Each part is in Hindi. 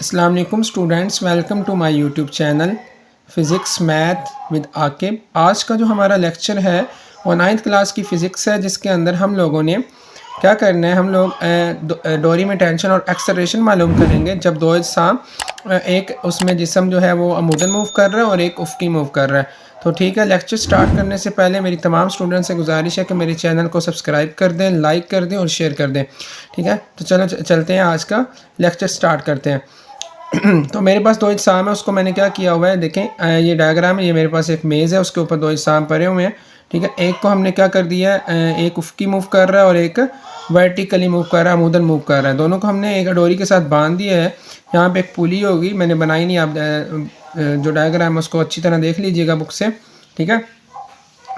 अस्सलाम वालेकुम students, welcome to my YouTube channel physics math with Aqib. आज का जो हमारा लेक्चर है वो 9th क्लास की फ़िज़िक्स है, जिसके अंदर हम लोगों ने क्या करना है, हम लोग डोरी में टेंशन और एक्सेलरेशन मालूम करेंगे। जब दो अजसाम एक उसमें जिस्म जो है वो अमूदन मूव कर रहा है और एक उफ़की मूव कर रहा है। तो ठीक है, लेक्चर स्टार्ट करने से पहले मेरी तमाम स्टूडेंट्स से गुजारिश है कि मेरे चैनल को सब्सक्राइब कर दें, लाइक कर दें और शेयर कर दें। ठीक है, तो चलो चलते हैं, आज का लेक्चर स्टार्ट करते हैं। तो मेरे पास दो अजसाम है, उसको मैंने क्या किया हुआ है, देखें ये डायग्राम है, ये मेरे पास एक मेज़ है, उसके ऊपर दो अजसाम पड़े हुए हैं। ठीक है, एक को हमने क्या कर दिया है, एक उफ़की मूव कर रहा है और एक वर्टिकली मूव कर रहा है, अमूदन मूव कर रहा है। दोनों को हमने एक डोरी के साथ बांध दिया है। यहाँ पे एक पुली होगी, मैंने बनाई नहीं, आप जो डायग्राम है उसको अच्छी तरह देख लीजिएगा बुक से। ठीक है,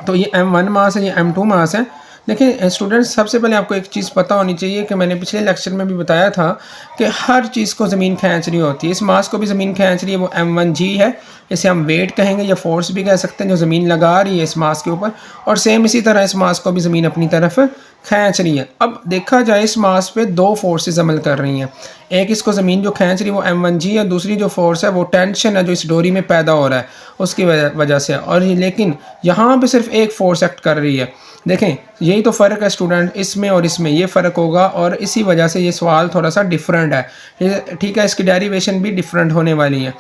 तो ये M1 मास है, ये M2 मास है। देखिए स्टूडेंट्स, सबसे पहले आपको एक चीज़ पता होनी चाहिए कि मैंने पिछले लेक्चर में भी बताया था कि हर चीज़ को ज़मीन खींच रही होती है। इस मास को भी ज़मीन खींच रही है, वो M1G है। इसे हम वेट कहेंगे या फोर्स भी कह सकते हैं, जो ज़मीन लगा रही है इस मास के ऊपर। और सेम इसी तरह इस मास को भी ज़मीन अपनी तरफ खींच रही है। अब देखा जाए, इस मास पे दो फोर्सेस अमल कर रही हैं। एक इसको ज़मीन जो खींच रही है वो M1G है, दूसरी जो फोर्स है वो टेंशन है जो इस डोरी में पैदा हो रहा है उसकी वजह से। और लेकिन यहाँ पे सिर्फ एक फोर्स एक्ट कर रही है। देखें, यही तो फ़र्क है स्टूडेंट, इसमें और इसमें ये फ़र्क होगा, और इसी वजह से ये सवाल थोड़ा सा डिफरेंट है। ठीक है, इसकी डेरिवेशन भी डिफरेंट होने वाली है।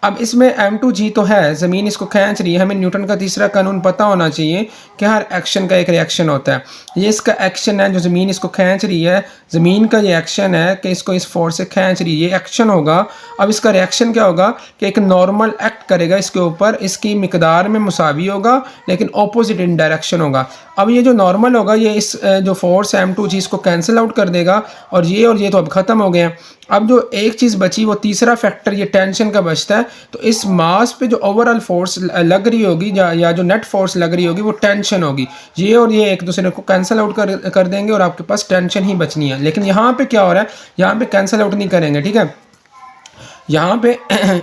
अब इसमें M2G तो है, ज़मीन इसको खींच रही है। हमें न्यूटन का तीसरा कानून पता होना चाहिए कि हर एक्शन का एक रिएक्शन होता है। ये इसका एक्शन है, जो ज़मीन इसको खींच रही है, ज़मीन का ये एक्शन है कि इसको इस फोर्स से खींच रही है, ये एक्शन होगा। अब इसका रिएक्शन क्या होगा कि एक नॉर्मल एक्ट करेगा इसके ऊपर, इसकी मिकदार में मुसावी होगा लेकिन ऑपोजिट इन डायरेक्शन होगा। अब ये जो नॉर्मल होगा, ये इस जो फोर्स M2G इसको कैंसिल आउट कर देगा, और ये तो अब ख़त्म हो गए हैं। अब जो एक चीज़ बची, वो तीसरा फैक्टर ये टेंशन का बचता है। तो इस मास पे जो ओवरऑल फोर्स लग रही होगी या जो नेट फोर्स लग रही होगी वो टेंशन होगी। ये और ये एक दूसरे को कैंसिल आउट कर देंगे और आपके पास टेंशन ही बचनी है। लेकिन यहाँ पे क्या हो रहा है, यहाँ पे कैंसिल आउट नहीं करेंगे। ठीक है, यहाँ पे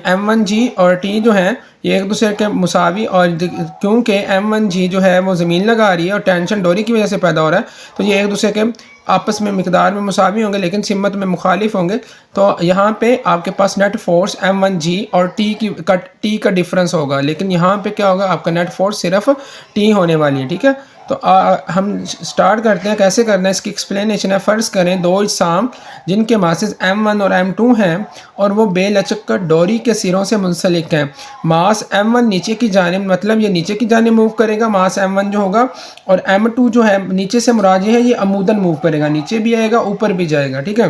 M1G और T जो है ये एक दूसरे के मुसावी, और क्योंकि M1G जो है वो ज़मीन लगा रही है और टेंशन डोरी की वजह से पैदा हो रहा है, तो ये एक दूसरे के आपस में मिकदार में मुसावी होंगे लेकिन सिमत में मुखालिफ होंगे। तो यहाँ पे आपके पास नेट फोर्स M1G और T का डिफरेंस होगा, लेकिन यहाँ पे क्या होगा, आपका नेट फोर्स सिर्फ T होने वाली है। ठीक है, तो हम स्टार्ट करते हैं, कैसे करना है इसकी एक्सप्लेनेशन है। फ़र्ज़ करें दो अजसाम जिनके मासेस M1 और M2 हैं और वो बेलचक कर डोरी के सिरों से मुंसलिक हैं। मास M1 नीचे की जानिब, मतलब ये नीचे की जानिब मूव करेगा मास M1 जो होगा, और M2 जो है नीचे से मुराद है, ये अमूदन मूव करेगा, नीचे भी आएगा ऊपर भी जाएगा। ठीक है,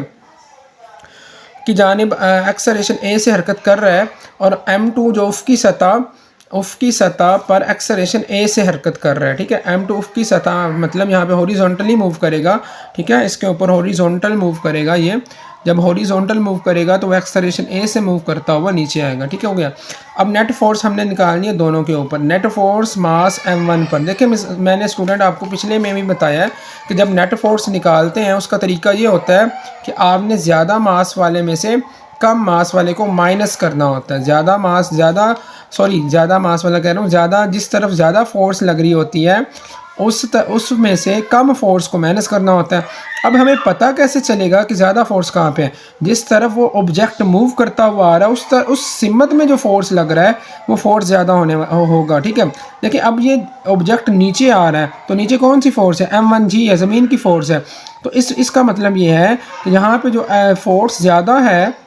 की जानिब एक्सेलरेशन A से हरकत कर रहा है, और M2 जो उफ़की सतह पर एक्सेलरेशन A से हरकत कर रहा है। ठीक है, M2 उफ़की सतह मतलब यहाँ पे हॉरिजॉन्टली मूव करेगा। ठीक है, इसके ऊपर हॉरिजॉन्टल मूव करेगा। ये जब हॉरिजॉन्टल मूव करेगा तो वो एक्सेलरेशन A से मूव करता हुआ नीचे आएगा। ठीक है, हो गया। अब नेट फोर्स हमने निकालनी है दोनों के ऊपर। नेट फोर्स मास M1 पर, देखिए मैंने स्टूडेंट आपको पिछले में भी बताया है कि जब नेट फोर्स निकालते हैं उसका तरीका ये होता है कि आपने ज़्यादा मास वाले में से कम मास वाले को माइनस करना होता है। ज़्यादा मास वाला कह रहा हूँ, ज़्यादा जिस तरफ ज़्यादा फोर्स लग रही होती है उसमें से कम फोर्स को माइनस करना होता है। अब हमें पता कैसे चलेगा कि ज़्यादा फोर्स कहाँ पे है? जिस तरफ वो ऑब्जेक्ट मूव करता हुआ आ रहा है उस सिमत में जो फोर्स लग रहा है वो फोर्स ज़्यादा होगा। ठीक है, देखिए अब ये ऑब्जेक्ट नीचे आ रहा है, तो नीचे कौन सी फोर्स है? M1G है, ज़मीन की फोर्स है। तो इसका मतलब ये है कि यहाँ पर जो फोर्स ज़्यादा है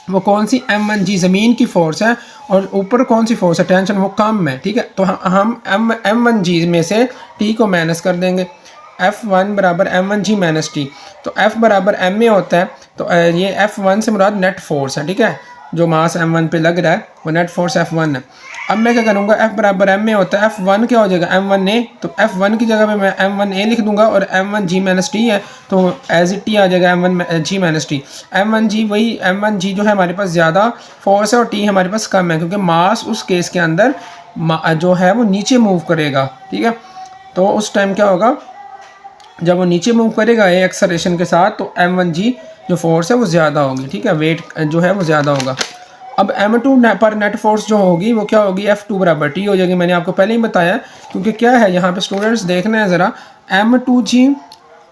वो कौन सी? M1G ज़मीन की फोर्स है, और ऊपर कौन सी फोर्स है? टेंशन, वो कम है। ठीक है, तो हम M1G में से T को माइनस कर देंगे। F1 बराबर M1G माइनस T, तो F बराबर M में होता है, तो ये F1 से मुराद नेट फोर्स है। ठीक है, जो मास M1 पे लग रहा है वो नेट फोर्स F1 है। अब मैं क्या करूँगा, F बराबर M में होता है, F1 क्या हो जाएगा? M1A, तो F1 की जगह पे मैं M1A लिख दूंगा, और M1G माइनस T है तो एज इट T आ जाएगा M1G माइनस T। M1G जो है हमारे पास ज़्यादा फोर्स है और T हमारे पास कम है, क्योंकि मास उस केस के अंदर जो है वो नीचे मूव करेगा। ठीक है, तो उस टाइम क्या होगा, जब वो नीचे मूव करेगा ए एक्सेलरेशन के साथ, तो M1G जो फोर्स है वो ज़्यादा होगी। ठीक है, वेट जो है वो ज़्यादा होगा। अब M2 पर नेट फोर्स जो होगी वो क्या होगी? F2 बराबर T हो जाएगी। मैंने आपको पहले ही बताया, क्योंकि क्या है यहाँ पे स्टूडेंट्स देखना है ज़रा, M2G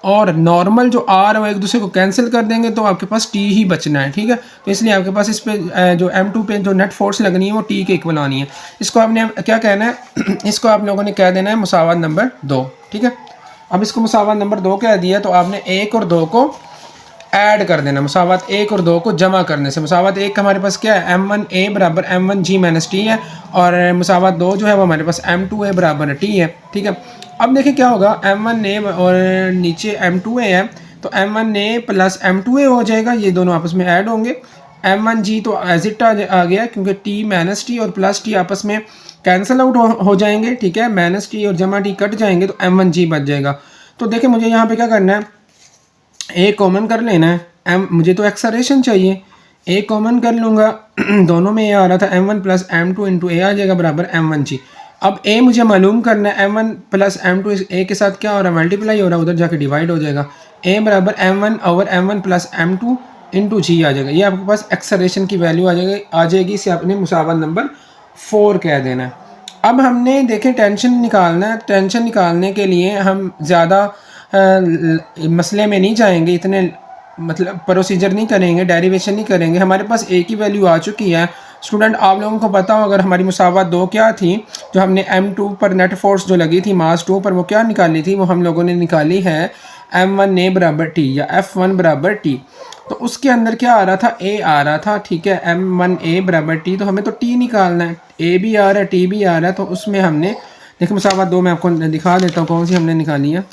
और नॉर्मल जो आर है वो एक दूसरे को कैंसिल कर देंगे तो आपके पास टी ही बचना है, ठीक है। तो इसलिए आपके पास इस पे जो M2 पे जो नेट फोर्स लगनी है वो टी के इक्वल आनी है। इसको आपने क्या कहना है इसको आप लोगों ने कह देना है मुसावात नंबर 2, ठीक है। अब इसको मुसावात नंबर 2 कह दिया तो आपने 1 और 2 को ऐड कर देना। मुसावात 1 और 2 को जमा करने से मुसावात 1 हमारे पास क्या है, M1A बराबर M1G माइनस टी है, और मुसावात 2 जो है वो हमारे पास M2A बराबर टी है, ठीक है। अब देखिए क्या होगा, M1A और नीचे M2A है तो M1A प्लस M2A हो जाएगा, ये दोनों आपस में ऐड होंगे। M1G तो एज इट आ गया क्योंकि टी माइनस टी और प्लस टी आपस में कैंसिल आउट हो जाएंगे, ठीक है। माइनस टी और जमा टी कट जाएंगे तो M1G बच जाएगा। तो देखिए मुझे यहाँ पे क्या करना है, ए कॉमन कर लेना है, एम मुझे तो एक्सलेरेशन चाहिए, ए कॉमन कर लूँगा दोनों में ए आ रहा था M1 प्लस M2 इंटू ए आ जाएगा बराबर M1G। अब ए मुझे मालूम करना है, M1 प्लस M2 ए के साथ क्या हो रहा है, मल्टीप्लाई हो रहा है, उधर जाके डिवाइड हो जाएगा। ए बराबर M1 over M1 plus M2 into g आ जाएगा। ये आपके पास एक्सलेरेशन की वैल्यू आ जाएगी। इसे आपने मुसावात नंबर 4 कह देना है। अब हमने देखें टेंशन निकालना है। टेंशन निकालने के लिए हम ज़्यादा मसले में नहीं जाएंगे, इतने मतलब प्रोसीजर नहीं करेंगे, डेरिवेशन नहीं करेंगे। हमारे पास ए की वैल्यू आ चुकी है। स्टूडेंट आप लोगों को पता हो अगर हमारी मुसावात 2 क्या थी, जो हमने M2 पर नेट फोर्स जो लगी थी मास 2 पर, वो क्या निकाली थी, वो हम लोगों ने निकाली है M1A बराबर टी या F1 बराबर टी। तो उसके अंदर क्या आ रहा था, ए आ रहा था, ठीक है। M1A बराबर टी, तो हमें तो टी निकालना है, ए भी आ रहा है टी भी आ रहा है। तो उसमें हमने देखिए मुसावात 2 में आपको दिखा देता हूँ कौन सी हमने निकाली है।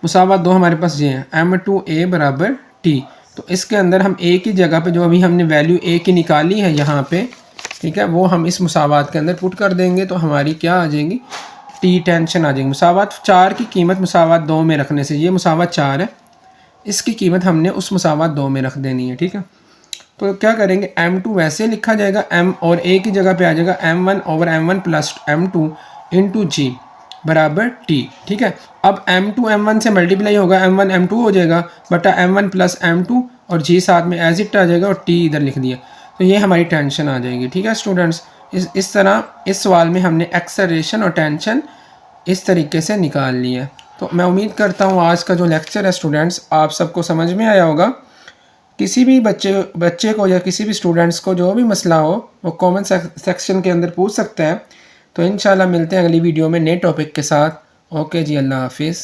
मुसावात 2 हमारे पास ये है M2A बराबर टी। तो इसके अंदर हम ए की जगह पे जो अभी हमने वैल्यू ए की निकाली है यहाँ पे, ठीक है, वो हम इस मुसावात के अंदर पुट कर देंगे तो हमारी क्या आ जाएगी, टी टेंशन आ जाएगी। मुसावात 4 की कीमत मुसावात 2 में रखने से, ये मुसावात 4 है, इसकी कीमत हमने उस मुसावात 2 में रख देनी है, ठीक है। तो क्या करेंगे, M2 वैसे लिखा जाएगा M और ए की जगह पे आ जाएगा M1 over M1 plus M2 into जी बराबर टी, ठीक है। अब M2 M1 से मल्टीप्लाई होगा, M1 M2 हो जाएगा बटा M1 प्लस M2 और जी साथ में एज इट आ जाएगा और टी इधर लिख दिया। तो ये हमारी टेंशन आ जाएगी, ठीक है स्टूडेंट्स। इस तरह इस सवाल में हमने एक्सेलरेशन और टेंशन इस तरीके से निकाल ली है। तो मैं उम्मीद करता हूँ आज का जो लेक्चर है स्टूडेंट्स आप सबको समझ में आया होगा। किसी भी बच्चे को या किसी भी स्टूडेंट्स को जो भी मसला हो वो कमेंट सेक्शन के अंदर पूछ सकता है। तो इंशाल्लाह मिलते हैं अगली वीडियो में नए टॉपिक के साथ। ओके जी, अल्लाह हाफिज़।